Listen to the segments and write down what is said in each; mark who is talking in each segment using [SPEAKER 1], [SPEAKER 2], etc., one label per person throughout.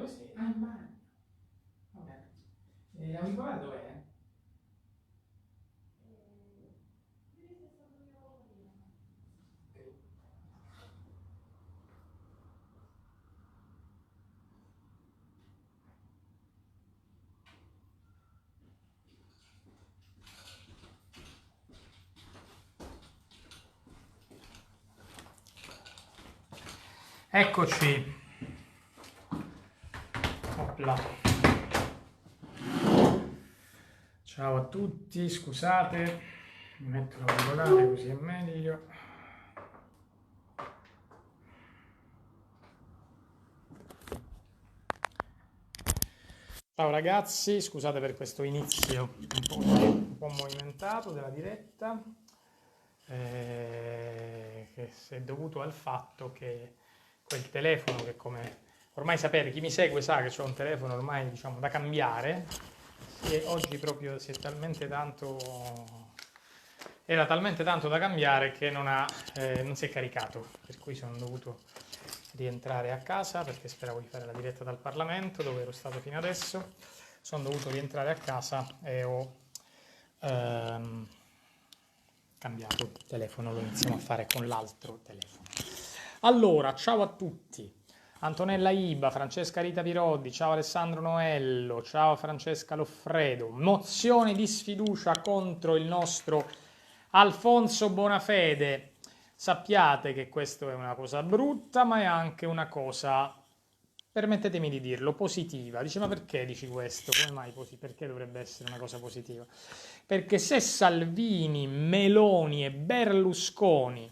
[SPEAKER 1] dove sei? Ah, in bagno. Va bene. L'auricolare dov'è? Eccoci. Opla. Ciao a tutti, scusate, mi metto l'auricolare così è meglio. Ciao ragazzi, scusate per questo inizio un po' movimentato della diretta, che è dovuto al fatto che quel telefono che, come ormai sapete, chi mi segue sa che ho un telefono ormai diciamo da cambiare, oggi proprio era talmente tanto da cambiare che non si è caricato, per cui sono dovuto rientrare a casa perché speravo di fare la diretta dal Parlamento dove ero stato fino adesso. Sono dovuto rientrare a casa e ho cambiato il telefono, lo iniziamo a fare con l'altro telefono. Allora, ciao a tutti. Antonella Iba, Francesca Rita Pirodi, ciao Alessandro Noello, ciao Francesca Loffredo. Mozione di sfiducia contro il nostro Alfonso Bonafede. Sappiate che questo è una cosa brutta, ma è anche una cosa, permettetemi di dirlo, positiva. Dice, ma perché dici questo? Come mai perché dovrebbe essere una cosa positiva? Perché se Salvini, Meloni e Berlusconi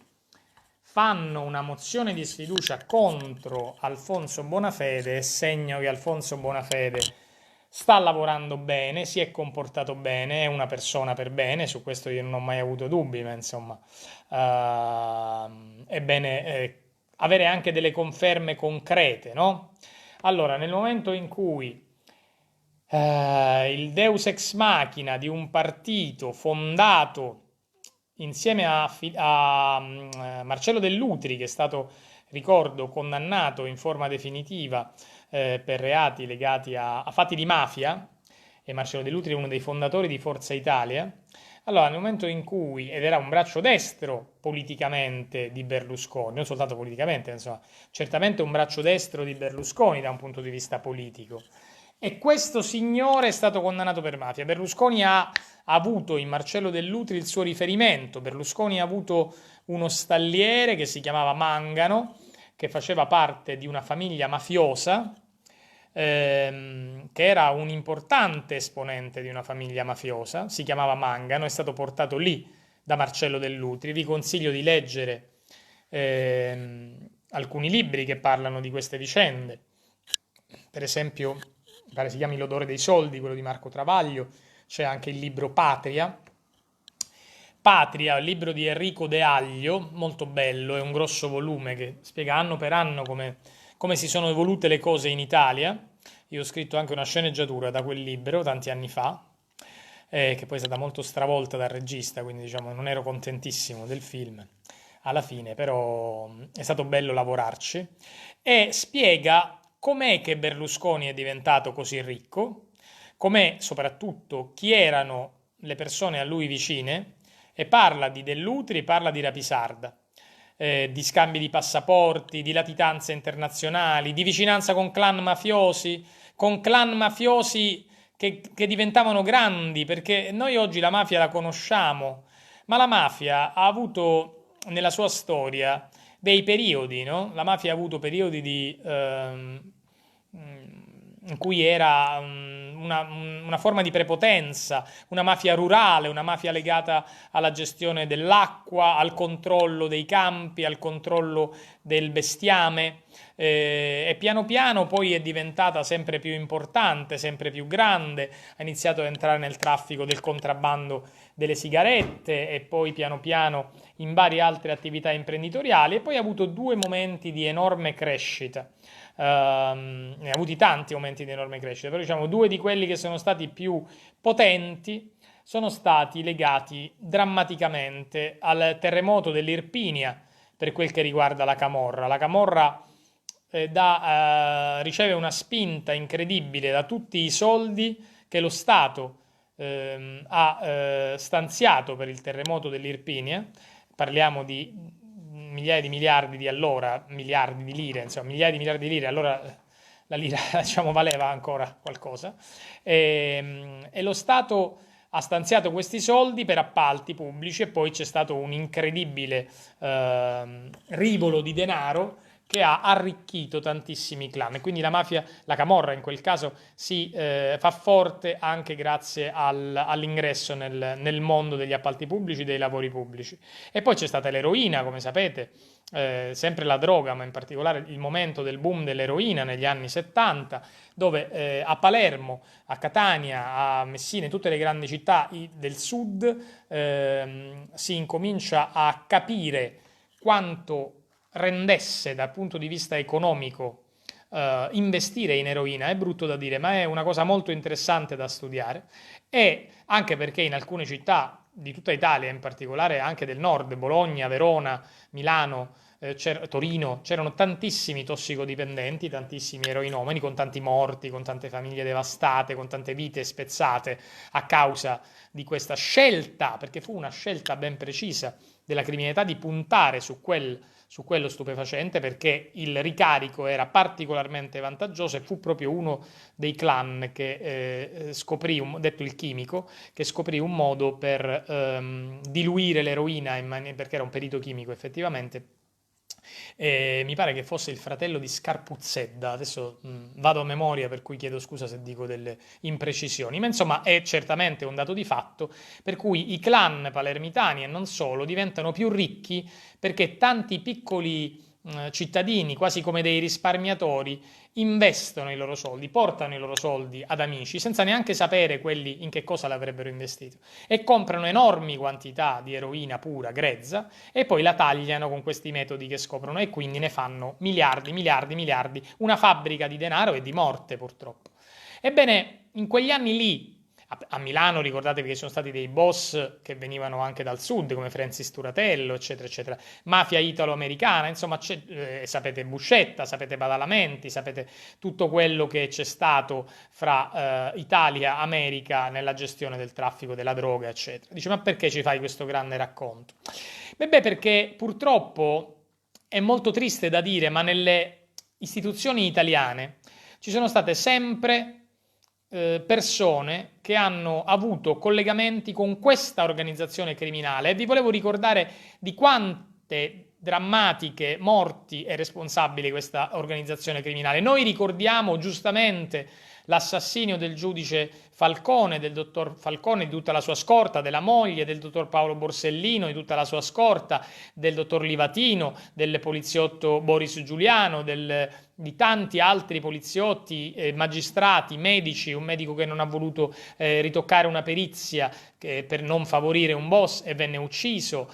[SPEAKER 1] fanno una mozione di sfiducia contro Alfonso Bonafede, è segno che Alfonso Bonafede sta lavorando bene, si è comportato bene, è una persona per bene, su questo io non ho mai avuto dubbi, ma insomma è bene avere anche delle conferme concrete, no? Allora, nel momento in cui il Deus ex machina di un partito fondato insieme a Marcello Dell'Utri, che è stato, ricordo, condannato in forma definitiva per reati legati a fatti di mafia, e Marcello Dell'Utri è uno dei fondatori di Forza Italia. Allora, nel momento in cui, ed era un braccio destro politicamente di Berlusconi, non soltanto politicamente, insomma, certamente un braccio destro di Berlusconi da un punto di vista politico, e questo signore è stato condannato per mafia. Berlusconi ha avuto in Marcello Dell'Utri il suo riferimento. Berlusconi ha avuto uno stalliere che si chiamava Mangano, che faceva parte di una famiglia mafiosa, che era un importante esponente di una famiglia mafiosa, si chiamava Mangano, è stato portato lì da Marcello Dell'Utri. Vi consiglio di leggere alcuni libri che parlano di queste vicende, per esempio, mi pare si chiami L'odore dei soldi, quello di Marco Travaglio. C'è anche il libro Patria. Patria, il libro di Enrico De Aglio, molto bello, è un grosso volume che spiega anno per anno come si sono evolute le cose in Italia. Io ho scritto anche una sceneggiatura da quel libro tanti anni fa, che poi è stata molto stravolta dal regista, quindi diciamo non ero contentissimo del film alla fine, però è stato bello lavorarci. E spiega com'è che Berlusconi è diventato così ricco, com'è soprattutto chi erano le persone a lui vicine, e parla di Dell'Utri, parla di Rapisarda, di scambi di passaporti, di latitanze internazionali, di vicinanza con clan mafiosi che diventavano grandi, perché noi oggi la mafia la conosciamo, ma la mafia ha avuto nella sua storia dei periodi, no? La mafia ha avuto periodi in cui era una forma di prepotenza, una mafia rurale, una mafia legata alla gestione dell'acqua, al controllo dei campi, al controllo del bestiame, e piano piano poi è diventata sempre più importante, sempre più grande, ha iniziato ad entrare nel traffico del contrabbando delle sigarette e poi piano piano in varie altre attività imprenditoriali, e poi ha avuto due momenti di enorme crescita. Ne ha avuti tanti momenti di enorme crescita, però diciamo due di quelli che sono stati più potenti sono stati legati drammaticamente al terremoto dell'Irpinia per quel che riguarda la Camorra. La Camorra riceve una spinta incredibile da tutti i soldi che lo Stato ha stanziato per il terremoto dell'Irpinia. Parliamo di migliaia di miliardi di allora, miliardi di lire, insomma, migliaia di miliardi di lire, allora la lira diciamo valeva ancora qualcosa, e lo Stato ha stanziato questi soldi per appalti pubblici e poi c'è stato un incredibile rivolo di denaro che ha arricchito tantissimi clan. E quindi la mafia, la camorra in quel caso, si fa forte anche grazie all'ingresso nel mondo degli appalti pubblici, dei lavori pubblici. E poi c'è stata l'eroina, come sapete, sempre la droga, ma in particolare il momento del boom dell'eroina negli anni 70, dove a Palermo, a Catania, a Messina, in tutte le grandi città del sud, si incomincia a capire quanto rendesse dal punto di vista economico investire in eroina. È brutto da dire, ma è una cosa molto interessante da studiare, e anche perché in alcune città di tutta Italia, in particolare anche del nord, Bologna, Verona, Milano, Torino, c'erano tantissimi tossicodipendenti, tantissimi eroinomani, con tanti morti, con tante famiglie devastate, con tante vite spezzate a causa di questa scelta, perché fu una scelta ben precisa della criminalità di puntare su quello stupefacente, perché il ricarico era particolarmente vantaggioso, e fu proprio uno dei clan che scoprì, detto il chimico, che scoprì un modo per diluire l'eroina perché era un perito chimico effettivamente. Mi pare che fosse il fratello di Scarpuzzedda, adesso vado a memoria, per cui chiedo scusa se dico delle imprecisioni, ma insomma è certamente un dato di fatto, per cui i clan palermitani e non solo diventano più ricchi perché tanti piccoli cittadini, quasi come dei risparmiatori, investono i loro soldi, portano i loro soldi ad amici senza neanche sapere quelli in che cosa l'avrebbero investito, e comprano enormi quantità di eroina pura, grezza, e poi la tagliano con questi metodi che scoprono, e quindi ne fanno miliardi, miliardi, miliardi, una fabbrica di denaro e di morte purtroppo. Ebbene, in quegli anni lì, a Milano ricordatevi che ci sono stati dei boss che venivano anche dal sud, come Francis Turatello, eccetera, eccetera. Mafia italo-americana, insomma, sapete Buscetta, sapete Badalamenti, sapete tutto quello che c'è stato fra Italia e America nella gestione del traffico della droga, eccetera. Dice, ma perché ci fai questo grande racconto? Beh, perché purtroppo è molto triste da dire, ma nelle istituzioni italiane ci sono state sempre persone che hanno avuto collegamenti con questa organizzazione criminale, e vi volevo ricordare di quante drammatiche morti è responsabile questa organizzazione criminale. Noi ricordiamo giustamente l'assassinio del giudice Falcone, del dottor Falcone, di tutta la sua scorta, della moglie, del dottor Paolo Borsellino, di tutta la sua scorta, del dottor Livatino, del poliziotto Boris Giuliano, di tanti altri poliziotti, magistrati, medici, un medico che non ha voluto ritoccare una perizia per non favorire un boss e venne ucciso.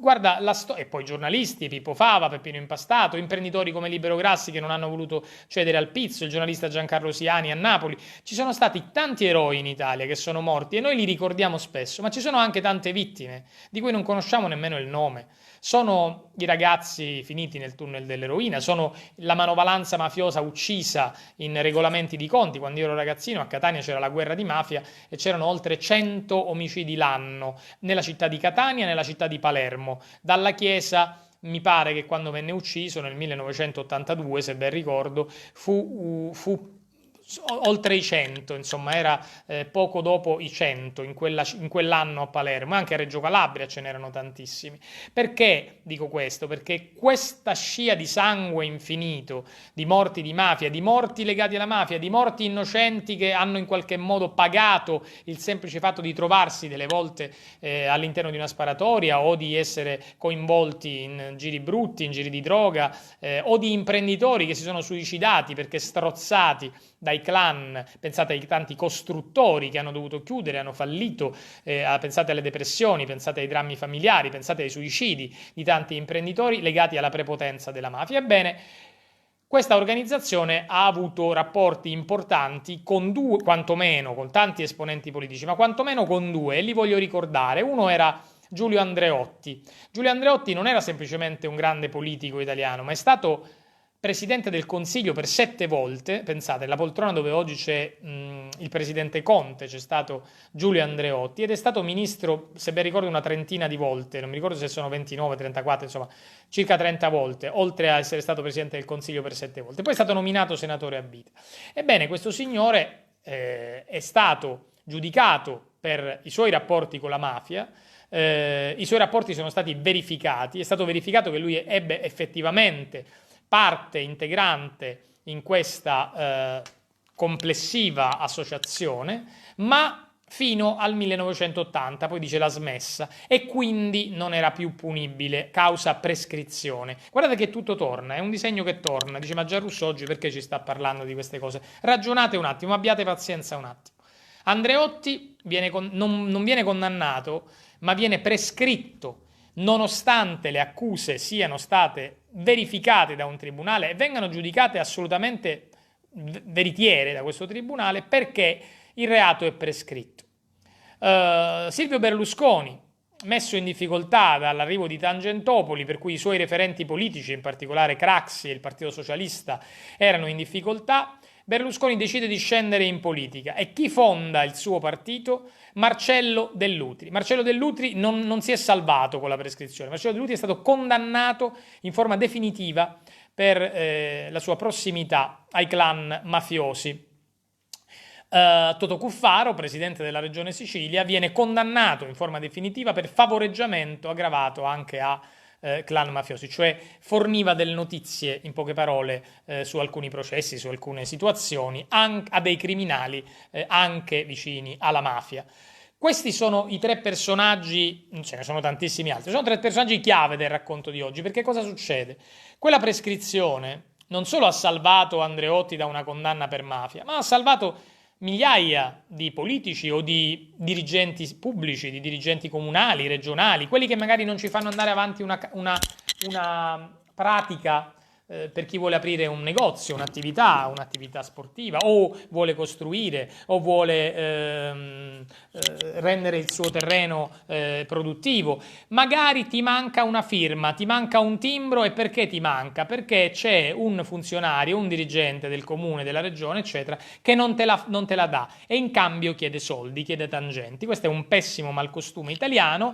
[SPEAKER 1] Guarda, e poi giornalisti, Pippo Fava, Peppino Impastato, imprenditori come Libero Grassi che non hanno voluto cedere al pizzo, il giornalista Giancarlo Siani a Napoli. Ci sono stati tanti eroi in Italia che sono morti e noi li ricordiamo spesso, ma ci sono anche tante vittime di cui non conosciamo nemmeno il nome. Sono i ragazzi finiti nel tunnel dell'eroina, sono la manovalanza mafiosa uccisa in regolamenti di conti. Quando io ero ragazzino a Catania c'era la guerra di mafia e c'erano oltre 100 omicidi l'anno nella città di Catania e nella città di Palermo. Dalla Chiesa, mi pare che quando venne ucciso nel 1982, se ben ricordo, fu oltre i 100, insomma era poco dopo i 100 in quell'anno a Palermo, e anche a Reggio Calabria ce n'erano tantissimi. Perché dico questo? Perché questa scia di sangue infinito, di morti di mafia, di morti legati alla mafia, di morti innocenti che hanno in qualche modo pagato il semplice fatto di trovarsi delle volte all'interno di una sparatoria, o di essere coinvolti in giri brutti, in giri di droga, o di imprenditori che si sono suicidati perché strozzati dai clan. Pensate ai tanti costruttori che hanno dovuto chiudere, hanno fallito, pensate alle depressioni, pensate ai drammi familiari, pensate ai suicidi di tanti imprenditori legati alla prepotenza della mafia. Ebbene, questa organizzazione ha avuto rapporti importanti con due, quantomeno con tanti esponenti politici, ma quantomeno con due, e li voglio ricordare. Uno era Giulio Andreotti. Giulio Andreotti non era semplicemente un grande politico italiano, ma è stato presidente del Consiglio per 7 volte, pensate, la poltrona dove oggi c'è il presidente Conte, c'è stato Giulio Andreotti, ed è stato ministro, se ben ricordo, una trentina di volte, non mi ricordo se sono 29, 34, insomma, circa 30 volte, oltre a essere stato presidente del Consiglio per 7 volte. Poi è stato nominato senatore a vita. Ebbene, questo signore è stato giudicato per i suoi rapporti con la mafia. I suoi rapporti sono stati verificati, è stato verificato che lui ebbe effettivamente parte integrante in questa complessiva associazione, ma fino al 1980, poi dice l'ha smessa e quindi non era più punibile, causa prescrizione. Guardate che tutto torna, è un disegno che torna. Dice, ma Giarrusso oggi perché ci sta parlando di queste cose? Ragionate un attimo, abbiate pazienza un attimo. Andreotti non viene condannato, ma viene prescritto, nonostante le accuse siano state verificate da un tribunale e vengano giudicate assolutamente veritiere da questo tribunale, perché il reato è prescritto. Silvio Berlusconi, messo in difficoltà dall'arrivo di Tangentopoli, per cui i suoi referenti politici, in particolare Craxi e il Partito Socialista, erano in difficoltà, Berlusconi decide di scendere in politica. E chi fonda il suo partito? Marcello Dell'Utri. Marcello Dell'Utri non si è salvato con la prescrizione. Marcello Dell'Utri è stato condannato in forma definitiva per la sua prossimità ai clan mafiosi. Toto Cuffaro, presidente della regione Sicilia, viene condannato in forma definitiva per favoreggiamento aggravato anche a clan mafiosi, cioè forniva delle notizie, in poche parole, su alcuni processi, su alcune situazioni, a dei criminali anche vicini alla mafia. Questi sono i 3 personaggi, ce ne sono tantissimi altri, sono 3 personaggi chiave del racconto di oggi, perché cosa succede? Quella prescrizione non solo ha salvato Andreotti da una condanna per mafia, ma ha salvato migliaia di politici o di dirigenti pubblici, di dirigenti comunali, regionali, quelli che magari non ci fanno andare avanti una pratica per chi vuole aprire un negozio, un'attività sportiva, o vuole costruire, o vuole rendere il suo terreno produttivo. Magari ti manca una firma, ti manca un timbro, e perché ti manca? Perché c'è un funzionario, un dirigente del comune, della regione, eccetera, che non te la dà, e in cambio chiede soldi, chiede tangenti. Questo è un pessimo malcostume italiano,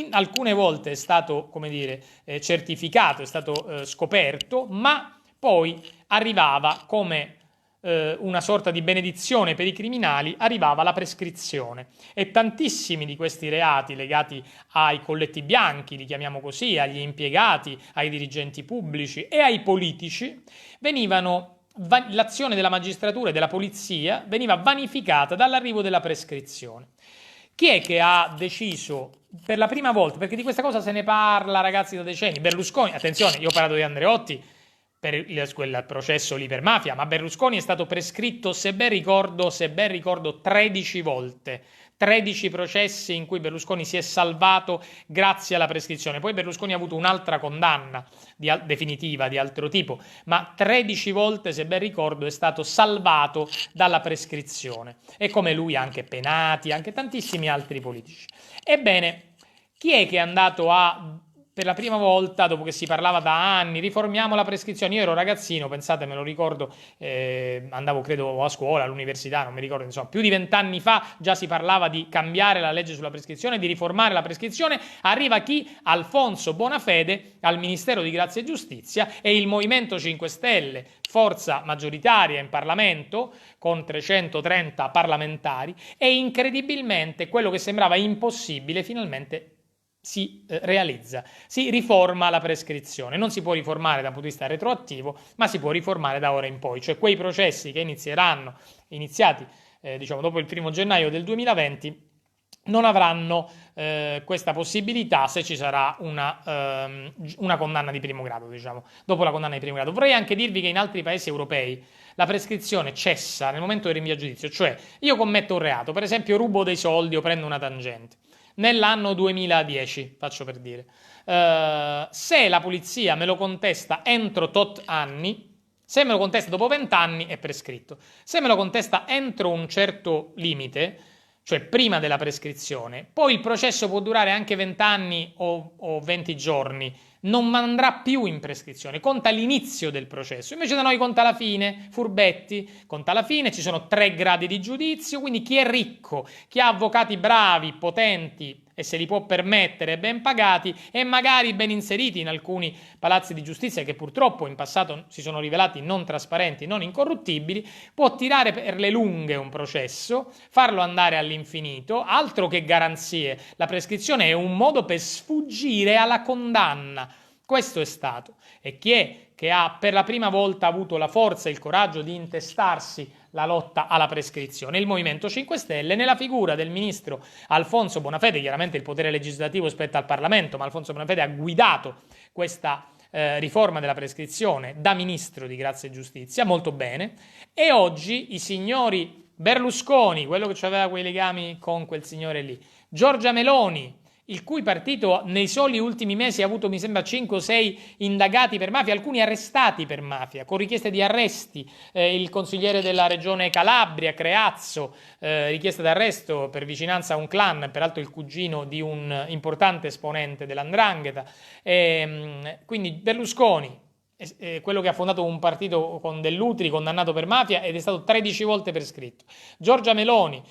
[SPEAKER 1] alcune volte è stato, come dire, certificato, è stato scoperto, ma poi arrivava come una sorta di benedizione per i criminali, arrivava la prescrizione, e tantissimi di questi reati legati ai colletti bianchi, li chiamiamo così, agli impiegati, ai dirigenti pubblici e ai politici, l'azione della magistratura e della polizia veniva vanificata dall'arrivo della prescrizione. Chi è che ha deciso per la prima volta, perché di questa cosa se ne parla, ragazzi, da decenni? Berlusconi, attenzione, io ho parlato di Andreotti per quel processo lì per mafia, ma Berlusconi è stato prescritto, se ben ricordo, 13 volte. 13 processi in cui Berlusconi si è salvato grazie alla prescrizione. Poi Berlusconi ha avuto un'altra condanna definitiva di altro tipo, ma 13 volte, se ben ricordo, è stato salvato dalla prescrizione. E come lui anche Penati, anche tantissimi altri politici. Ebbene, chi è che è andato per la prima volta, dopo che si parlava da anni, riformiamo la prescrizione? Io ero ragazzino, pensate, me lo ricordo, andavo credo a scuola, all'università, non mi ricordo, insomma, più di 20 anni fa già si parlava di cambiare la legge sulla prescrizione, di riformare la prescrizione. Arriva chi? Alfonso Bonafede al Ministero di Grazia e Giustizia, e il Movimento 5 Stelle, forza maggioritaria in Parlamento, con 330 parlamentari, e incredibilmente quello che sembrava impossibile finalmente si realizza, si riforma la prescrizione. Non si può riformare da un punto di vista retroattivo, ma si può riformare da ora in poi, cioè quei processi che iniziati diciamo dopo il 1° gennaio del 2020 non avranno questa possibilità se ci sarà una condanna di primo grado, diciamo, dopo la condanna di primo grado. Vorrei anche dirvi che in altri paesi europei la prescrizione cessa nel momento del rinvio a giudizio, cioè io commetto un reato, per esempio rubo dei soldi o prendo una tangente, nell'anno 2010, faccio per dire. Se la polizia me lo contesta entro tot anni, se me lo contesta dopo 20 anni è prescritto. Se me lo contesta entro un certo limite, cioè prima della prescrizione, poi il processo può durare anche 20 anni o 20 giorni, non andrà più in prescrizione, conta l'inizio del processo, invece da noi conta la fine, furbetti, conta la fine, ci sono 3 gradi di giudizio, quindi chi è ricco, chi ha avvocati bravi, potenti e se li può permettere, ben pagati e magari ben inseriti in alcuni palazzi di giustizia che purtroppo in passato si sono rivelati non trasparenti, non incorruttibili, può tirare per le lunghe un processo, farlo andare all'infinito, altro che garanzie. La prescrizione è un modo per sfuggire alla condanna. Questo è stato. E chi è che ha per la prima volta avuto la forza e il coraggio di intestarsi la lotta alla prescrizione? Il Movimento 5 Stelle, nella figura del ministro Alfonso Bonafede. Chiaramente il potere legislativo spetta al Parlamento, ma Alfonso Bonafede ha guidato questa riforma della prescrizione da ministro di Grazia e Giustizia, molto bene, e oggi i signori Berlusconi, quello che aveva quei legami con quel signore lì, Giorgia Meloni, il cui partito nei soli ultimi mesi ha avuto, mi sembra, 5 o 6 indagati per mafia, alcuni arrestati per mafia, con richieste di arresti, il consigliere della regione Calabria, Creazzo, richiesta d'arresto per vicinanza a un clan, peraltro il cugino di un importante esponente dell''ndrangheta, quindi Berlusconi, quello che ha fondato un partito con Dell'Utri, condannato per mafia ed è stato 13 volte prescritto. Giorgia Meloni,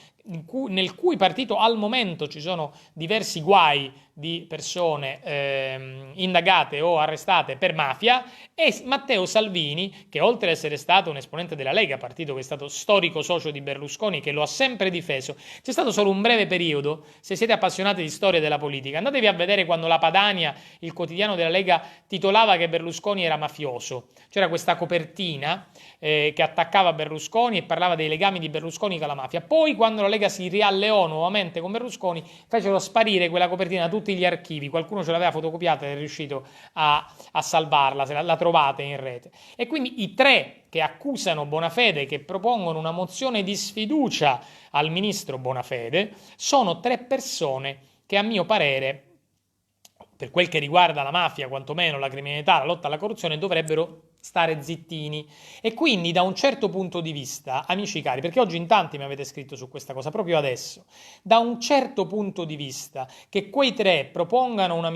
[SPEAKER 1] nel cui partito al momento ci sono diversi guai di persone indagate o arrestate per mafia, e Matteo Salvini, che oltre ad essere stato un esponente della Lega, partito che è stato storico socio di Berlusconi, che lo ha sempre difeso. C'è stato solo un breve periodo, se siete appassionati di storia della politica, andatevi a vedere quando La Padania, il quotidiano della Lega, titolava che Berlusconi era mafioso. C'era questa copertina che attaccava Berlusconi e parlava dei legami di Berlusconi con la mafia. Poi, quando la Lega si rialleò nuovamente con Berlusconi, fecero sparire quella copertina da tutti gli archivi. Qualcuno ce l'aveva fotocopiata ed è riuscito a salvarla, se la trovate in rete. E quindi i 3 che accusano Bonafede, che propongono una mozione di sfiducia al ministro Bonafede, sono 3 persone che, a mio parere, per quel che riguarda la mafia, quantomeno la criminalità, la lotta alla corruzione, dovrebbero stare zittini. E quindi, da un certo punto di vista, amici cari, perché oggi in tanti mi avete scritto su questa cosa, proprio adesso, da un certo punto di vista, che quei 3 propongano una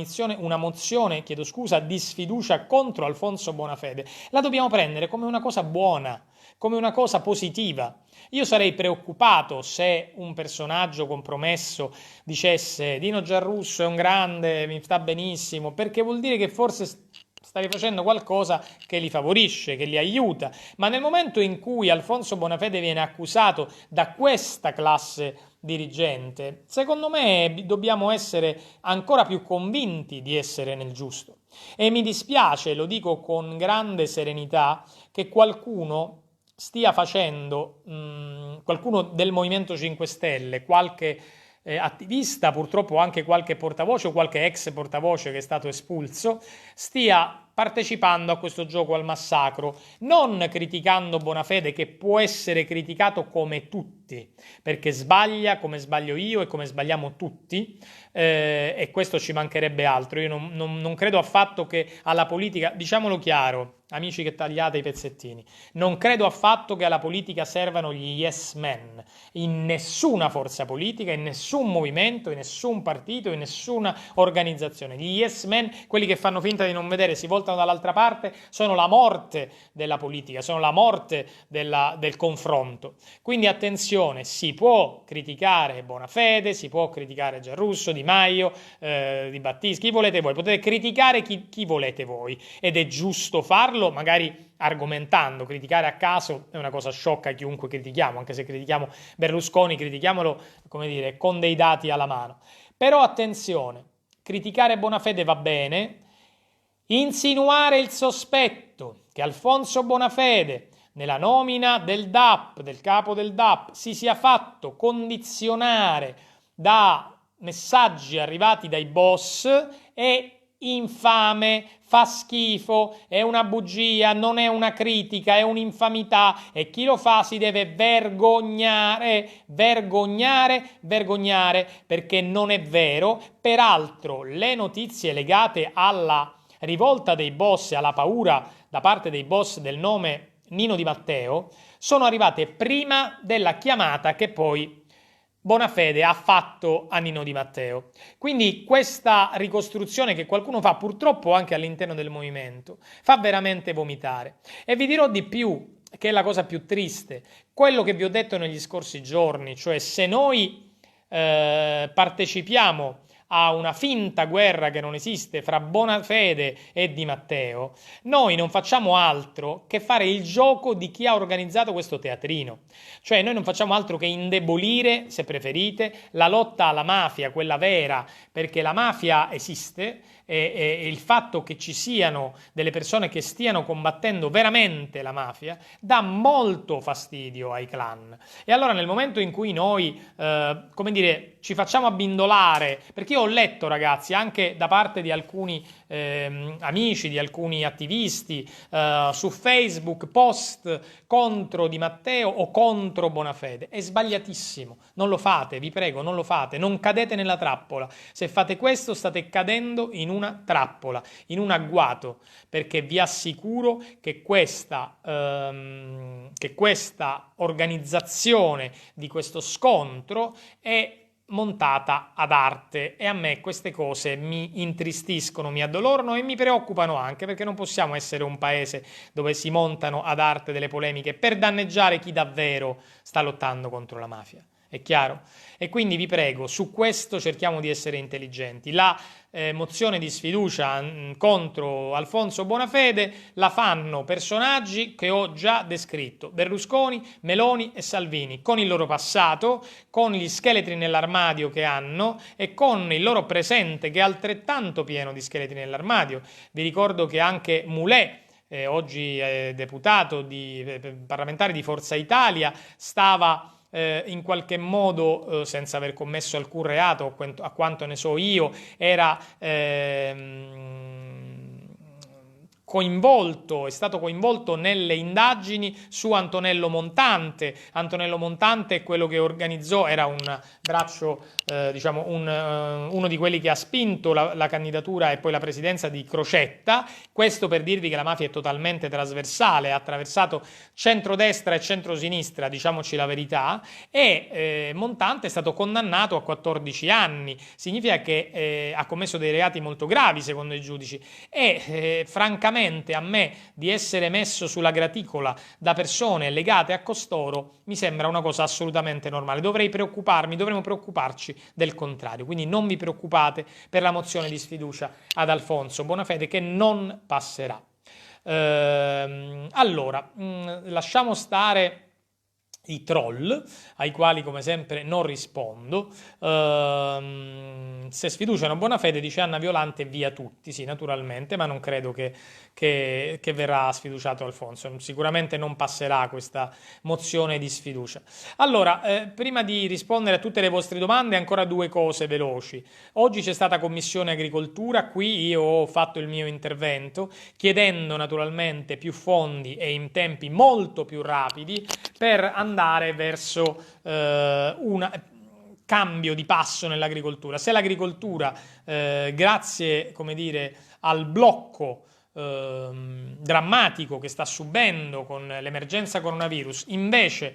[SPEAKER 1] mozione, di sfiducia contro Alfonso Bonafede, la dobbiamo prendere come una cosa buona, come una cosa positiva. Io sarei preoccupato se un personaggio compromesso dicesse Dino Giarrusso è un grande, mi sta benissimo, perché vuol dire che forse stavi facendo qualcosa che li favorisce, che li aiuta. Ma nel momento in cui Alfonso Bonafede viene accusato da questa classe dirigente, secondo me dobbiamo essere ancora più convinti di essere nel giusto. E mi dispiace, lo dico con grande serenità, che qualcuno stia facendo, qualcuno del Movimento 5 Stelle, qualche attivista, purtroppo anche qualche portavoce o qualche ex portavoce che è stato espulso, stia partecipando a questo gioco al massacro, non criticando Bonafede, che può essere criticato come tutti, perché sbaglia come sbaglio io e come sbagliamo tutti, e questo ci mancherebbe altro. Io non credo affatto che alla politica, diciamolo chiaro, amici che tagliate i pezzettini, non credo affatto che alla politica servano gli yes men, in nessuna forza politica, in nessun movimento, in nessun partito, in nessuna organizzazione. Gli yes men, quelli che fanno finta di non vedere, si voltano dall'altra parte, sono la morte della politica, sono la morte del confronto. Quindi attenzione, si può criticare Bonafede, si può criticare Giarrusso, Di Maio, Di Battista, chi volete voi, potete criticare chi volete voi, ed è giusto farlo, magari argomentando. Criticare a caso è una cosa sciocca, chiunque critichiamo, anche se critichiamo Berlusconi, critichiamolo, come dire, con dei dati alla mano. Però attenzione, criticare Bonafede va bene, insinuare il sospetto che Alfonso Bonafede nella nomina del DAP, del capo del DAP, si sia fatto condizionare da messaggi arrivati dai boss è infame, fa schifo, è una bugia, non è una critica, è un'infamità, e chi lo fa si deve vergognare, perché non è vero. Peraltro le notizie legate alla rivolta dei boss e alla paura da parte dei boss del nome Nino Di Matteo sono arrivate prima della chiamata che poi Bonafede ha fatto a Nino Di Matteo. Quindi questa ricostruzione che qualcuno fa purtroppo anche all'interno del movimento fa veramente vomitare. E vi dirò di più, che è la cosa più triste, quello che vi ho detto negli scorsi giorni, cioè se noi partecipiamo a una finta guerra che non esiste fra Bonafede e Di Matteo, noi non facciamo altro che fare il gioco di chi ha organizzato questo teatrino. Cioè noi non facciamo altro che indebolire, se preferite, la lotta alla mafia, quella vera, perché la mafia esiste e il fatto che ci siano delle persone che stiano combattendo veramente la mafia dà molto fastidio ai clan. E allora nel momento in cui noi, come dire, ci facciamo abbindolare, perché io ho letto, ragazzi, anche da parte di alcuni amici, di alcuni attivisti su Facebook, post contro Di Matteo o contro Bonafede. È sbagliatissimo, non lo fate, vi prego, non lo fate, non cadete nella trappola. Se fate questo state cadendo in una trappola, in un agguato, perché vi assicuro che questa organizzazione di questo scontro è montata ad arte, e a me queste cose mi intristiscono, mi addolorano e mi preoccupano anche, perché non possiamo essere un paese dove si montano ad arte delle polemiche per danneggiare chi davvero sta lottando contro la mafia. È chiaro? E quindi vi prego, su questo cerchiamo di essere intelligenti. La mozione di sfiducia contro Alfonso Bonafede la fanno personaggi che ho già descritto: Berlusconi, Meloni e Salvini, con il loro passato, con gli scheletri nell'armadio che hanno e con il loro presente che è altrettanto pieno di scheletri nell'armadio. Vi ricordo che anche Mulè, oggi deputato parlamentare di Forza Italia, stava in qualche modo, senza aver commesso alcun reato, a quanto ne so io, era è stato coinvolto nelle indagini su Antonello Montante. Antonello Montante è quello che organizzò, era un braccio, diciamo, uno di quelli che ha spinto la candidatura e poi la presidenza di Crocetta. Questo per dirvi che la mafia è totalmente trasversale, ha attraversato centrodestra e centrosinistra, diciamoci la verità, e Montante è stato condannato a 14 anni. Significa che ha commesso dei reati molto gravi secondo i giudici e francamente a me di essere messo sulla graticola da persone legate a costoro mi sembra una cosa assolutamente normale. Dovremmo preoccuparci del contrario. Quindi non vi preoccupate per la mozione di sfiducia ad Alfonso Bonafede, che non passerà. Allora, lasciamo stare i troll, ai quali come sempre non rispondo. Se sfiduciano Bonafede, dice Anna Violante, via tutti. Sì, naturalmente, ma non credo che verrà sfiduciato Alfonso. Sicuramente non passerà questa mozione di sfiducia. Allora, prima di rispondere a tutte le vostre domande, ancora due cose veloci. Oggi c'è stata Commissione Agricoltura, qui io ho fatto il mio intervento chiedendo naturalmente più fondi e in tempi molto più rapidi per andare verso un cambio di passo nell'agricoltura. Se l'agricoltura, grazie, come dire, al blocco drammatico che sta subendo con l'emergenza coronavirus, invece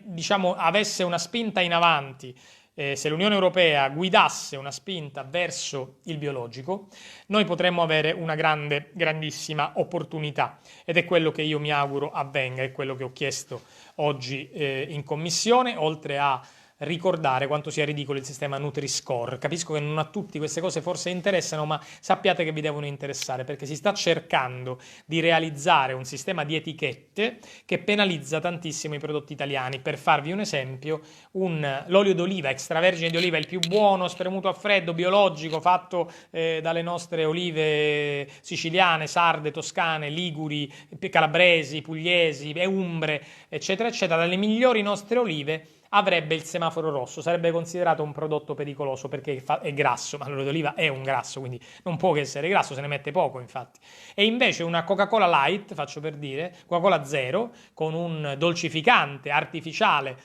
[SPEAKER 1] diciamo, avesse una spinta in avanti, se l'Unione Europea guidasse una spinta verso il biologico, noi potremmo avere una grandissima opportunità, ed è quello che io mi auguro avvenga, è quello che ho chiesto oggi in commissione, oltre a ricordare quanto sia ridicolo il sistema Nutri-Score. Capisco che non a tutti queste cose forse interessano, ma sappiate che vi devono interessare, perché si sta cercando di realizzare un sistema di etichette che penalizza tantissimo i prodotti italiani. Per farvi un esempio, l'olio d'oliva extravergine di oliva, il più buono, spremuto a freddo, biologico, fatto dalle nostre olive siciliane, sarde, toscane, liguri, calabresi, pugliesi e umbre, eccetera, eccetera, dalle migliori nostre olive, avrebbe il semaforo rosso, sarebbe considerato un prodotto pericoloso perché è grasso, ma l'olio d'oliva è un grasso, quindi non può che essere grasso, se ne mette poco infatti. E invece una Coca-Cola Light, faccio per dire, Coca-Cola Zero, con un dolcificante artificiale,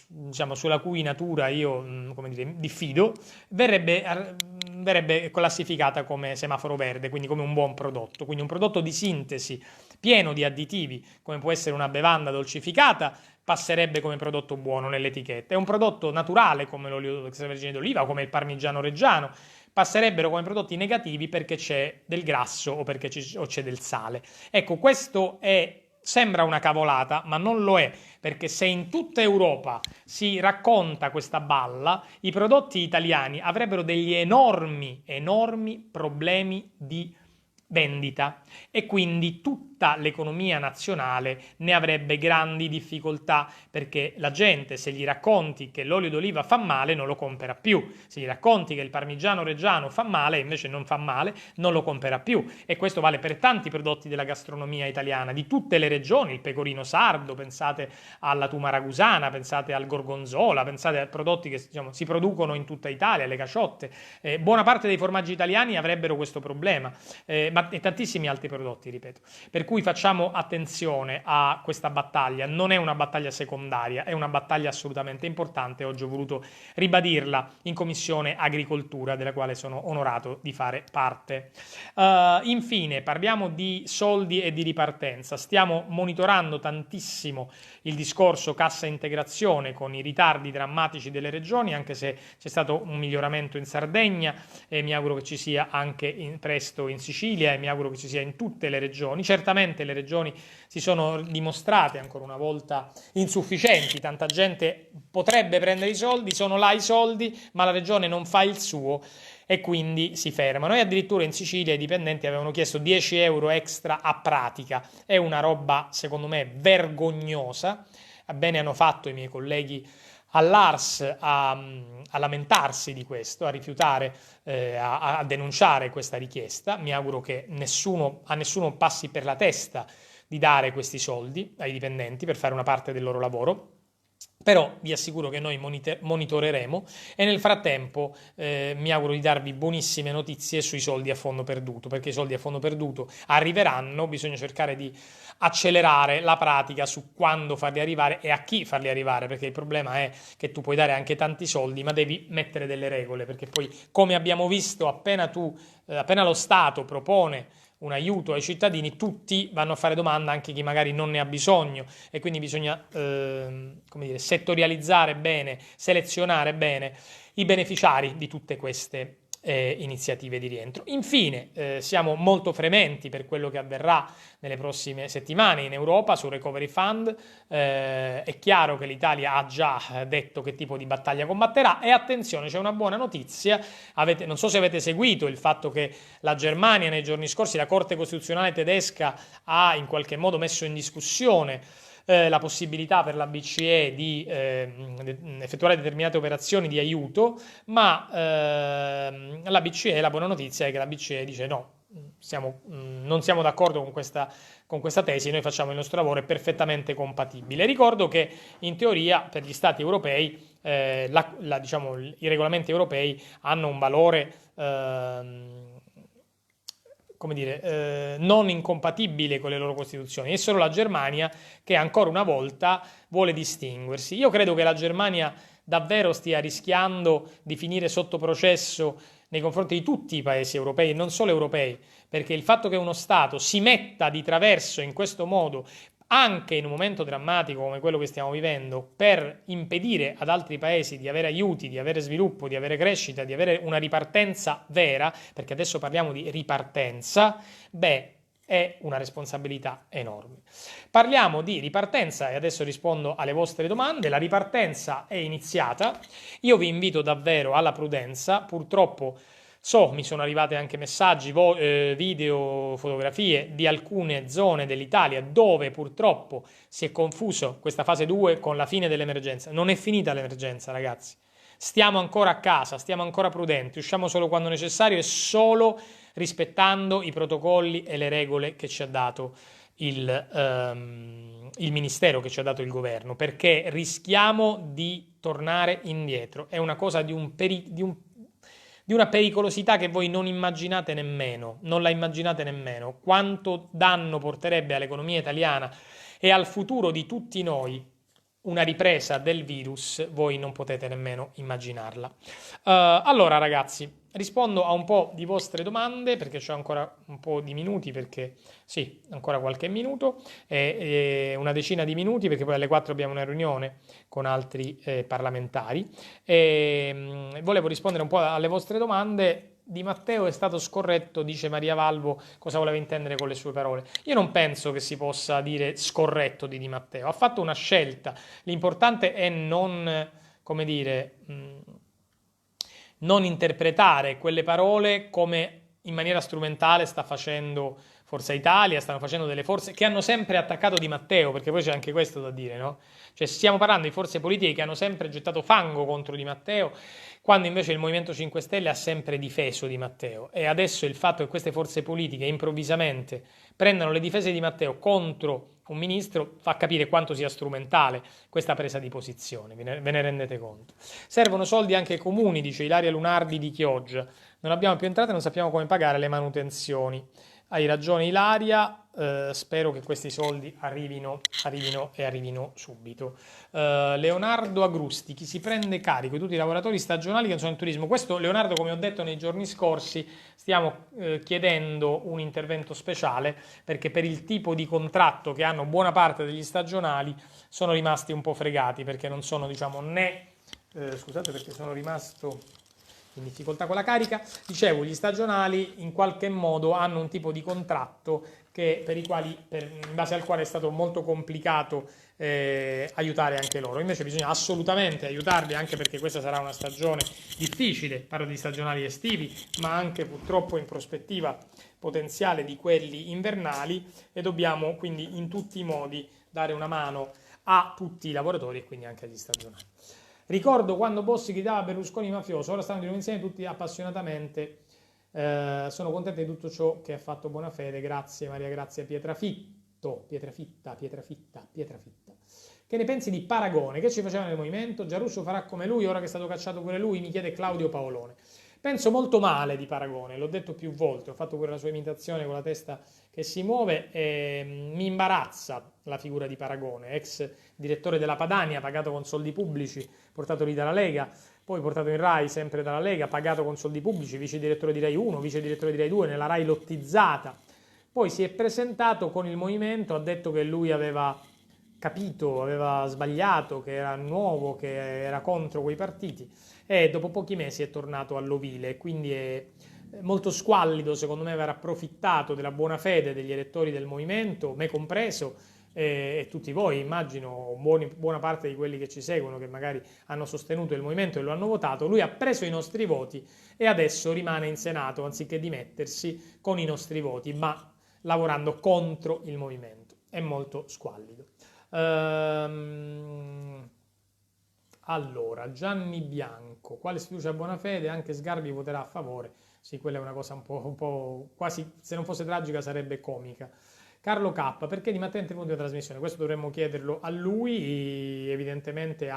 [SPEAKER 1] diciamo, sulla cui natura io, come dire, diffido, verrebbe classificata come semaforo verde, quindi come un buon prodotto, quindi un prodotto di sintesi pieno di additivi, come può essere una bevanda dolcificata, passerebbe come prodotto buono nell'etichetta. È un prodotto naturale come l'olio extravergine d'oliva o come il parmigiano reggiano, passerebbero come prodotti negativi perché c'è del grasso o perché c'è del sale. Ecco, questo sembra una cavolata, ma non lo è, perché se in tutta Europa si racconta questa balla, i prodotti italiani avrebbero degli enormi problemi di vendita e quindi tutta l'economia nazionale ne avrebbe grandi difficoltà, perché la gente, se gli racconti che l'olio d'oliva fa male, non lo compra più. Se gli racconti che il parmigiano reggiano fa male, invece non fa male, non lo comprerà più. E questo vale per tanti prodotti della gastronomia italiana, di tutte le regioni, il pecorino sardo, pensate alla tumaragusana, pensate al gorgonzola, pensate a prodotti che si producono in tutta Italia, le caciotte. Buona parte dei formaggi italiani avrebbero questo problema, e tantissimi altri prodotti, ripeto. Per cui facciamo attenzione a questa battaglia, non è una battaglia secondaria, è una battaglia assolutamente importante. Oggi ho voluto ribadirla in Commissione Agricoltura, della quale sono onorato di fare parte. Infine, parliamo di soldi e di ripartenza. Stiamo monitorando tantissimo il discorso cassa integrazione con i ritardi drammatici delle regioni, anche se c'è stato un miglioramento in Sardegna e mi auguro che ci sia anche presto in Sicilia e mi auguro che ci sia in tutte le regioni. Certamente le regioni si sono dimostrate ancora una volta insufficienti, tanta gente potrebbe prendere i soldi, sono là i soldi, ma la regione non fa il suo e quindi si fermano. E addirittura in Sicilia i dipendenti avevano chiesto 10 euro extra a pratica. È una roba, secondo me, vergognosa. Bene hanno fatto i miei colleghi all'ARS a lamentarsi di questo, a rifiutare, a denunciare questa richiesta. Mi auguro che a nessuno passi per la testa di dare questi soldi ai dipendenti per fare una parte del loro lavoro. Però vi assicuro che noi monitoreremo e nel frattempo mi auguro di darvi buonissime notizie sui soldi a fondo perduto, perché i soldi a fondo perduto arriveranno, bisogna cercare di accelerare la pratica su quando farli arrivare e a chi farli arrivare, perché il problema è che tu puoi dare anche tanti soldi, ma devi mettere delle regole, perché poi, come abbiamo visto, appena lo Stato propone un aiuto ai cittadini, tutti vanno a fare domanda, anche chi magari non ne ha bisogno, e quindi bisogna settorializzare bene, selezionare bene i beneficiari di tutte queste iniziative di rientro. Infine, siamo molto frementi per quello che avverrà nelle prossime settimane in Europa sul Recovery Fund. È chiaro che l'Italia ha già detto che tipo di battaglia combatterà e attenzione, c'è una buona notizia. Non so se avete seguito il fatto che la Germania nei giorni scorsi, la Corte Costituzionale tedesca ha in qualche modo messo in discussione la possibilità per la BCE di effettuare determinate operazioni di aiuto, ma la buona notizia è che la BCE dice no, non siamo d'accordo con questa tesi, noi facciamo il nostro lavoro, è perfettamente compatibile. Ricordo che in teoria per gli Stati europei i regolamenti europei hanno un valore non incompatibile con le loro costituzioni. È solo la Germania che ancora una volta vuole distinguersi. Io credo che la Germania davvero stia rischiando di finire sotto processo nei confronti di tutti i paesi europei e non solo europei, perché il fatto che uno Stato si metta di traverso in questo modo anche in un momento drammatico come quello che stiamo vivendo, per impedire ad altri paesi di avere aiuti, di avere sviluppo, di avere crescita, di avere una ripartenza vera, perché adesso parliamo di ripartenza, è una responsabilità enorme. Parliamo di ripartenza e adesso rispondo alle vostre domande. La ripartenza è iniziata, io vi invito davvero alla prudenza, purtroppo mi sono arrivate anche messaggi, video, fotografie di alcune zone dell'Italia dove purtroppo si è confuso questa fase 2 con la fine dell'emergenza. Non è finita l'emergenza, ragazzi. Stiamo ancora a casa, stiamo ancora prudenti, usciamo solo quando necessario e solo rispettando i protocolli e le regole che ci ha dato il Ministero, che ci ha dato il Governo, perché rischiamo di tornare indietro. È una cosa di una pericolosità che voi non immaginate nemmeno, non la immaginate nemmeno, quanto danno porterebbe all'economia italiana e al futuro di tutti noi una ripresa del virus voi non potete nemmeno immaginarla. Allora ragazzi, rispondo a un po' di vostre domande perché c'è ancora un po' di minuti, perché sì, ancora qualche minuto, una decina di minuti perché poi alle 4 abbiamo una riunione con altri parlamentari. Volevo rispondere un po' alle vostre domande. Di Matteo è stato scorretto, dice Maria Valvo, cosa voleva intendere con le sue parole. Io non penso che si possa dire scorretto di Di Matteo, ha fatto una scelta. L'importante è non, come dire, non interpretare quelle parole come in maniera strumentale sta facendo Forza Italia, stanno facendo delle forze che hanno sempre attaccato Di Matteo, perché poi c'è anche questo da dire, no? Cioè stiamo parlando di forze politiche che hanno sempre gettato fango contro Di Matteo, quando invece il Movimento 5 Stelle ha sempre difeso Di Matteo. E adesso il fatto che queste forze politiche improvvisamente prendano le difese di Matteo contro un ministro fa capire quanto sia strumentale questa presa di posizione, ve ne rendete conto. Servono soldi anche ai comuni, dice Ilaria Lunardi di Chioggia. Non abbiamo più entrate e non sappiamo come pagare le manutenzioni. Hai ragione Ilaria, spero che questi soldi arrivino subito. Leonardo Agrusti, chi si prende carico di tutti i lavoratori stagionali che non sono in turismo? Questo Leonardo, come ho detto nei giorni scorsi, stiamo chiedendo un intervento speciale perché per il tipo di contratto che hanno buona parte degli stagionali sono rimasti un po' fregati perché non sono, diciamo, né... scusate perché sono rimasto in difficoltà con la carica. Dicevo, gli stagionali in qualche modo hanno un tipo di contratto in base al quale è stato molto complicato aiutare anche loro. Invece bisogna assolutamente aiutarli, anche perché questa sarà una stagione difficile, parlo di stagionali estivi, ma anche purtroppo in prospettiva potenziale di quelli invernali, e dobbiamo quindi in tutti i modi dare una mano a tutti i lavoratori e quindi anche agli stagionali. Ricordo quando Bossi gridava Berlusconi mafioso, ora stanno di nuovo insieme tutti appassionatamente. Sono contento di tutto ciò che ha fatto Bonafede. Grazie Maria Grazia Pietrafitta. Che ne pensi di Paragone? Che ci faceva nel movimento? Giarrusso farà come lui ora che è stato cacciato pure lui? Mi chiede Claudio Paolone. Penso molto male di Paragone, l'ho detto più volte, ho fatto pure la sua imitazione con la testa che si muove e mi imbarazza la figura di Paragone, ex direttore della Padania, pagato con soldi pubblici, portato lì dalla Lega, poi portato in Rai sempre dalla Lega, pagato con soldi pubblici, vice direttore di Rai 1, vice direttore di Rai 2, nella Rai lottizzata. Poi si è presentato con il movimento, ha detto che lui aveva capito, aveva sbagliato, che era nuovo, che era contro quei partiti, e dopo pochi mesi è tornato all'ovile, quindi è molto squallido secondo me aver approfittato della buona fede degli elettori del movimento, me compreso, e tutti voi immagino, buona parte di quelli che ci seguono, che magari hanno sostenuto il movimento e lo hanno votato. Lui ha preso i nostri voti e adesso rimane in Senato anziché dimettersi con i nostri voti, ma lavorando contro il movimento. È molto squallido. Allora, Gianni Bianco, quale sfiducia a buona fede? Anche Sgarbi voterà a favore. Sì, quella è una cosa un po' quasi, se non fosse tragica sarebbe comica. Carlo K, perché Di Matteo è intervenuto in trasmissione? Questo dovremmo chiederlo a lui, evidentemente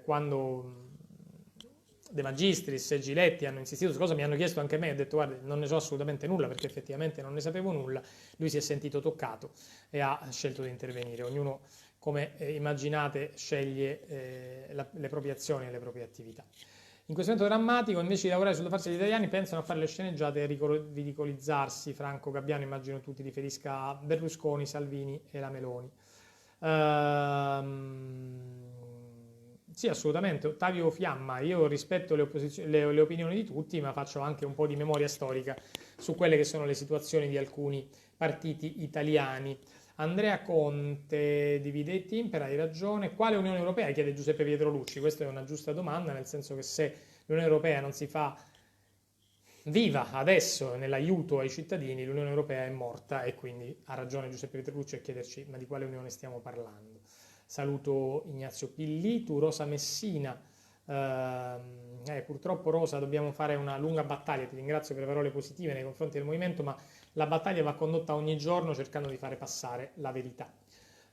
[SPEAKER 1] quando De Magistris e Giletti hanno insistito su cosa mi hanno chiesto anche a me, ho detto guarda non ne so assolutamente nulla perché effettivamente non ne sapevo nulla, lui si è sentito toccato e ha scelto di intervenire. Ognuno, come immaginate, sceglie le proprie azioni e le proprie attività. In questo momento drammatico, invece di lavorare sulla faccia degli italiani, pensano a fare le sceneggiate e ridicolizzarsi. Franco Gabbiano, immagino tu ti riferisca a Berlusconi, Salvini e la Meloni. Sì, assolutamente. Ottavio Fiamma, io rispetto le opinioni di tutti, ma faccio anche un po' di memoria storica su quelle che sono le situazioni di alcuni partiti italiani. Andrea Conte divide i team, per hai ragione. Quale Unione Europea? Chiede Giuseppe Pietrolucci. Questa è una giusta domanda, nel senso che se l'Unione Europea non si fa viva adesso nell'aiuto ai cittadini, l'Unione Europea è morta, e quindi ha ragione Giuseppe Pietrolucci a chiederci ma di quale Unione stiamo parlando. Saluto Ignazio Pillitu, Rosa Messina. Purtroppo Rosa dobbiamo fare una lunga battaglia, ti ringrazio per le parole positive nei confronti del movimento, ma la battaglia va condotta ogni giorno cercando di fare passare la verità.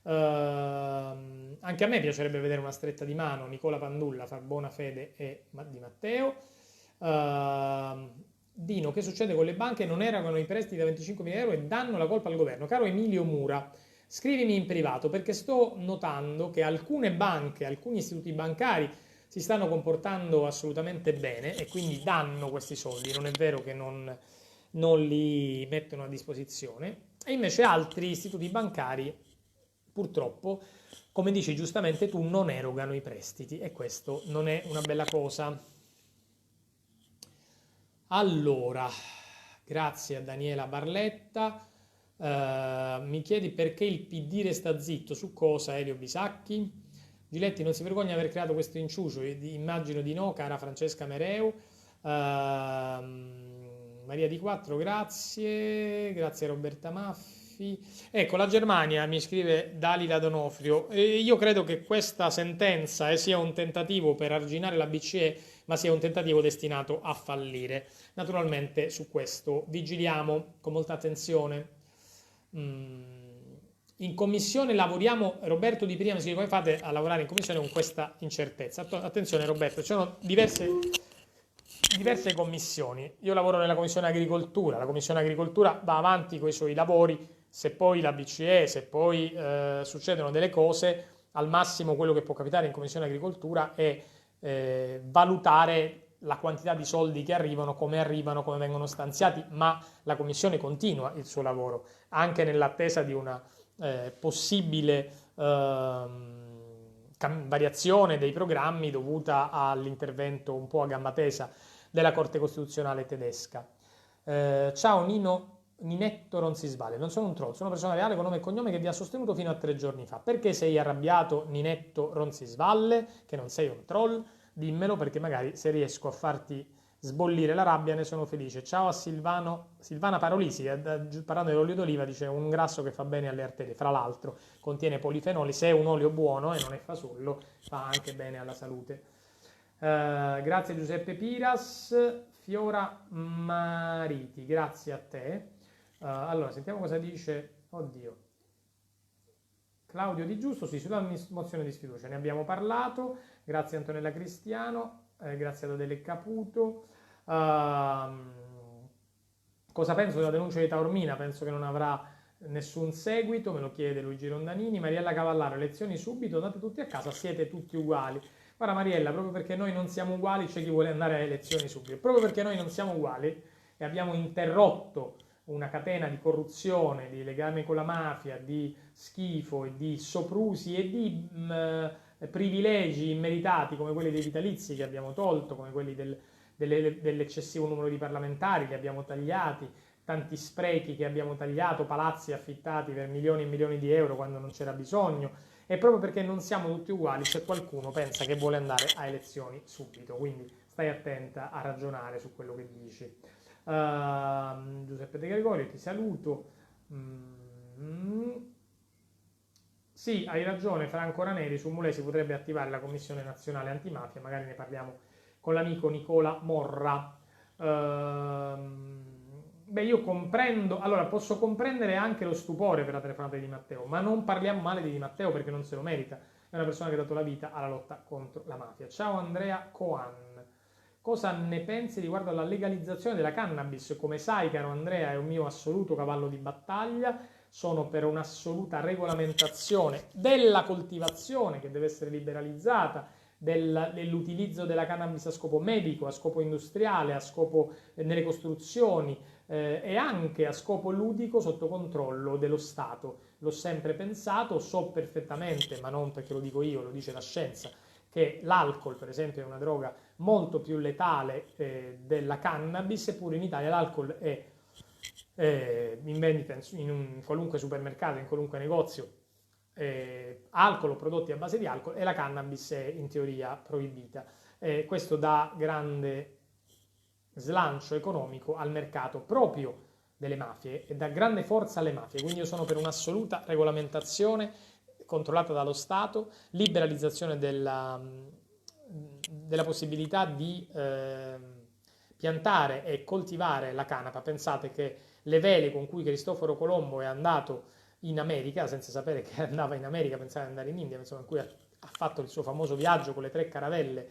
[SPEAKER 1] Anche a me piacerebbe vedere una stretta di mano Nicola Pandulla fra Bonafede e Di Matteo. Dino, che succede con le banche? Non erogano i prestiti da 25.000 euro e danno la colpa al governo. Caro Emilio Mura, scrivimi in privato, perché sto notando che alcune banche, alcuni istituti bancari si stanno comportando assolutamente bene e quindi danno questi soldi, non è vero che non li mettono a disposizione, e invece altri istituti bancari purtroppo, come dici giustamente tu, non erogano i prestiti e questo non è una bella cosa. Allora, grazie a Daniela Barletta. Mi chiedi perché il PD resta zitto, su cosa, Elio Bisacchi? Giletti non si vergogna di aver creato questo inciucio? Immagino di no, cara Francesca Mereu. Maria Di Quattro, grazie. Grazie a Roberta Maffi. Ecco, la Germania, mi scrive Dalila Donofrio. Io credo che questa sentenza sia un tentativo per arginare la BCE, ma sia un tentativo destinato a fallire. Naturalmente su questo vigiliamo con molta attenzione. In commissione lavoriamo, Roberto Di Prima mi scrive come fate a lavorare in commissione con questa incertezza. Attenzione Roberto, ci sono diverse commissioni. Io lavoro nella commissione agricoltura, la commissione agricoltura va avanti con i suoi lavori, se poi la BCE, se poi succedono delle cose, al massimo quello che può capitare in commissione agricoltura è valutare la quantità di soldi che arrivano, come vengono stanziati, ma la Commissione continua il suo lavoro, anche nell'attesa di una possibile variazione dei programmi dovuta all'intervento un po' a gamba tesa della Corte Costituzionale tedesca. Ciao Ninetto Ronzisvalle, non sono un troll, sono una persona reale con nome e cognome che vi ha sostenuto fino a 3 giorni fa. Perché sei arrabbiato, Ninetto Ronzisvalle, che non sei un troll? Dimmelo, perché magari se riesco a farti sbollire la rabbia ne sono felice. Ciao a Silvana Parolisi, parlando dell'olio d'oliva, dice un grasso che fa bene alle arterie, fra l'altro contiene polifenoli, se è un olio buono e non è fasullo fa anche bene alla salute. Grazie Giuseppe Piras. Fiora Mariti, grazie a te. Allora, sentiamo cosa dice, oddio, Claudio Di Giusto, sì, sulla mozione di sfiducia ne abbiamo parlato. Grazie Antonella Cristiano, grazie ad Adele Caputo. Cosa penso della denuncia di Taormina? Penso che non avrà nessun seguito, me lo chiede Luigi Rondanini. Mariella Cavallaro, elezioni subito, andate tutti a casa, siete tutti uguali. Guarda Mariella, proprio perché noi non siamo uguali c'è chi vuole andare a elezioni subito. Proprio perché noi non siamo uguali e abbiamo interrotto una catena di corruzione, di legame con la mafia, di schifo e di soprusi e di privilegi immeritati come quelli dei vitalizi che abbiamo tolto, come quelli dell'eccessivo numero di parlamentari che abbiamo tagliati, tanti sprechi che abbiamo tagliato, palazzi affittati per milioni e milioni di euro quando non c'era bisogno. E proprio perché non siamo tutti uguali c'è qualcuno che pensa che vuole andare a elezioni subito, quindi stai attenta a ragionare su quello che dici. Giuseppe De Gregorio, ti saluto. Sì, hai ragione Franco Raneri, su Mulè si potrebbe attivare la Commissione Nazionale Antimafia, magari ne parliamo con l'amico Nicola Morra. Beh, io comprendo, allora posso comprendere anche lo stupore per la telefonata di Di Matteo, ma non parliamo male di Di Matteo perché non se lo merita, è una persona che ha dato la vita alla lotta contro la mafia. Ciao Andrea Coan, cosa ne pensi riguardo alla legalizzazione della cannabis? Come sai, caro Andrea, è un mio assoluto cavallo di battaglia, sono per un'assoluta regolamentazione della coltivazione che deve essere liberalizzata, dell'utilizzo della cannabis a scopo medico, a scopo industriale, a scopo nelle costruzioni e anche a scopo ludico sotto controllo dello Stato. L'ho sempre pensato, so perfettamente, ma non perché lo dico io, lo dice la scienza, che l'alcol per esempio è una droga molto più letale della cannabis, eppure in Italia l'alcol è in vendita in un qualunque supermercato, in qualunque negozio, alcol o prodotti a base di alcol, e la cannabis è in teoria proibita. Questo dà grande slancio economico al mercato proprio delle mafie e dà grande forza alle mafie, quindi io sono per un'assoluta regolamentazione controllata dallo Stato, liberalizzazione della possibilità di piantare e coltivare la canapa. Pensate che le vele con cui Cristoforo Colombo è andato in America, senza sapere che andava in America, pensava di andare in India, insomma, in cui ha fatto il suo famoso viaggio con le 3 caravelle,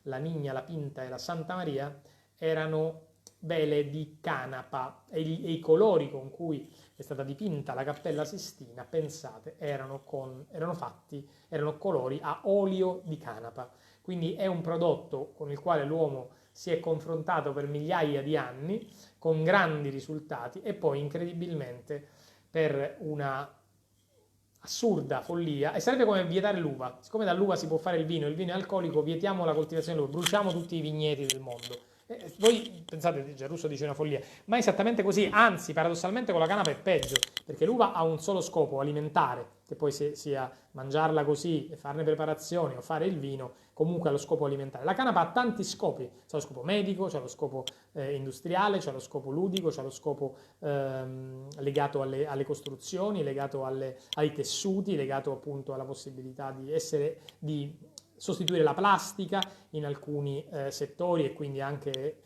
[SPEAKER 1] la Niña, la Pinta e la Santa Maria, erano vele di canapa e i colori con cui è stata dipinta la Cappella Sistina, pensate, erano colori a olio di canapa. Quindi è un prodotto con il quale l'uomo si è confrontato per migliaia di anni, con grandi risultati, e poi incredibilmente per una assurda follia, e sarebbe come vietare l'uva. Siccome dall'uva si può fare il vino è alcolico, vietiamo la coltivazione dell'uva, bruciamo tutti i vigneti del mondo. Voi pensate, Giarrusso dice una follia, ma è esattamente così, anzi paradossalmente con la canapa è peggio, perché l'uva ha un solo scopo, alimentare, che poi sia mangiarla così e farne preparazioni o fare il vino, comunque ha lo scopo alimentare. La canapa ha tanti scopi, c'è lo scopo medico, c'è lo scopo industriale, c'è lo scopo ludico, c'è lo scopo legato alle costruzioni, legato ai tessuti, legato appunto alla possibilità di sostituire la plastica in alcuni settori, e quindi anche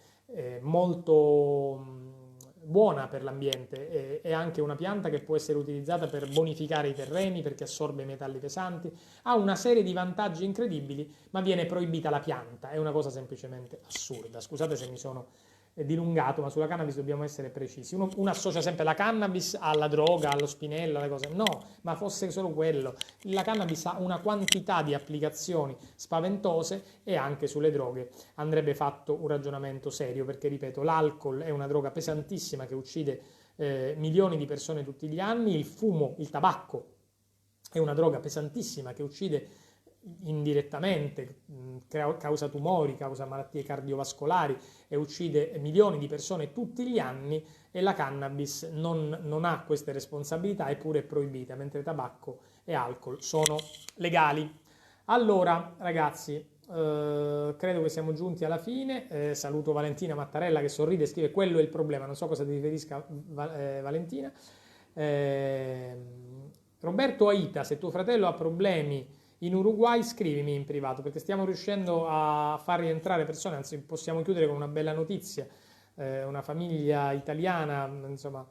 [SPEAKER 1] molto buona per l'ambiente. È anche una pianta che può essere utilizzata per bonificare i terreni perché assorbe metalli pesanti, ha una serie di vantaggi incredibili, ma viene proibita la pianta. È una cosa semplicemente assurda. Scusate se mi sono dilungato, ma sulla cannabis dobbiamo essere precisi. Uno associa sempre la cannabis alla droga, allo spinello, alle cose. No, ma fosse solo quello. La cannabis ha una quantità di applicazioni spaventose, e anche sulle droghe andrebbe fatto un ragionamento serio, perché ripeto, l'alcol è una droga pesantissima che uccide milioni di persone tutti gli anni, il fumo, il tabacco è una droga pesantissima che uccide indirettamente, causa tumori, causa malattie cardiovascolari e uccide milioni di persone tutti gli anni, e la cannabis non ha queste responsabilità, eppure è proibita, mentre tabacco e alcol sono legali. Allora ragazzi, credo che siamo giunti alla fine. Saluto Valentina Mattarella che sorride e scrive: quello è il problema. Non so cosa ti riferisca Valentina. Roberto Aita: se tuo fratello ha problemi in Uruguay scrivimi in privato, perché stiamo riuscendo a far rientrare persone, anzi possiamo chiudere con una bella notizia. Una famiglia italiana, insomma,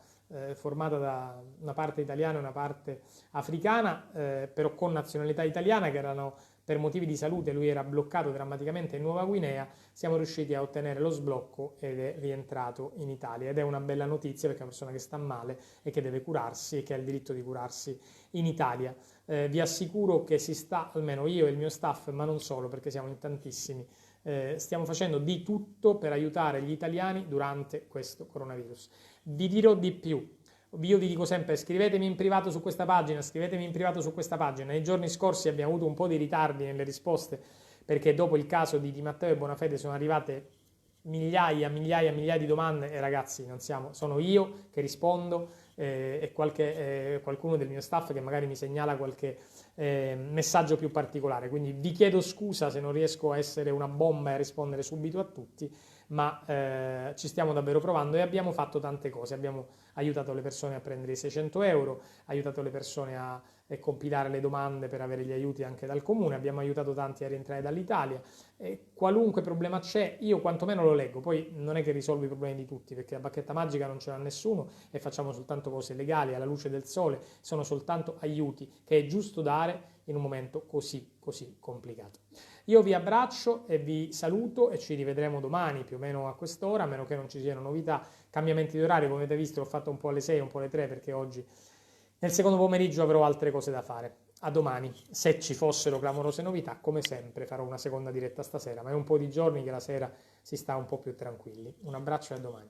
[SPEAKER 1] formata da una parte italiana e una parte africana, però con nazionalità italiana, che erano per motivi di salute, lui era bloccato drammaticamente in Nuova Guinea. Siamo riusciti a ottenere lo sblocco ed è rientrato in Italia, ed è una bella notizia perché è una persona che sta male e che deve curarsi e che ha il diritto di curarsi in Italia. Vi assicuro che si sta, almeno io e il mio staff, ma non solo perché siamo in tantissimi, stiamo facendo di tutto per aiutare gli italiani durante questo coronavirus. Vi dirò di più. Io vi dico sempre: scrivetemi in privato su questa pagina, scrivetemi in privato su questa pagina. Nei giorni scorsi abbiamo avuto un po' di ritardi nelle risposte, perché dopo il caso di Di Matteo e Bonafede sono arrivate migliaia di domande, e ragazzi, sono io che rispondo, e qualcuno del mio staff che magari mi segnala qualche messaggio più particolare. Quindi vi chiedo scusa se non riesco a essere una bomba e a rispondere subito a tutti, ma ci stiamo davvero provando, e abbiamo fatto tante cose. Abbiamo aiutato le persone a prendere i 600 euro, aiutato le persone a compilare le domande per avere gli aiuti anche dal comune, abbiamo aiutato tanti a rientrare dall'Italia. Qualunque problema c'è, io quantomeno lo leggo. Poi non è che risolvo i problemi di tutti, perché la bacchetta magica non ce l'ha nessuno e facciamo soltanto cose legali alla luce del sole, sono soltanto aiuti che è giusto dare in un momento così complicato. Io vi abbraccio e vi saluto, e ci rivedremo domani più o meno a quest'ora, a meno che non ci siano novità, cambiamenti di orario. Come avete visto l'ho fatto un po' alle 6, un po' alle 3, perché oggi nel secondo pomeriggio avrò altre cose da fare. A domani. Se ci fossero clamorose novità, come sempre farò una seconda diretta stasera, ma è un po' di giorni che la sera si sta un po' più tranquilli. Un abbraccio e a domani.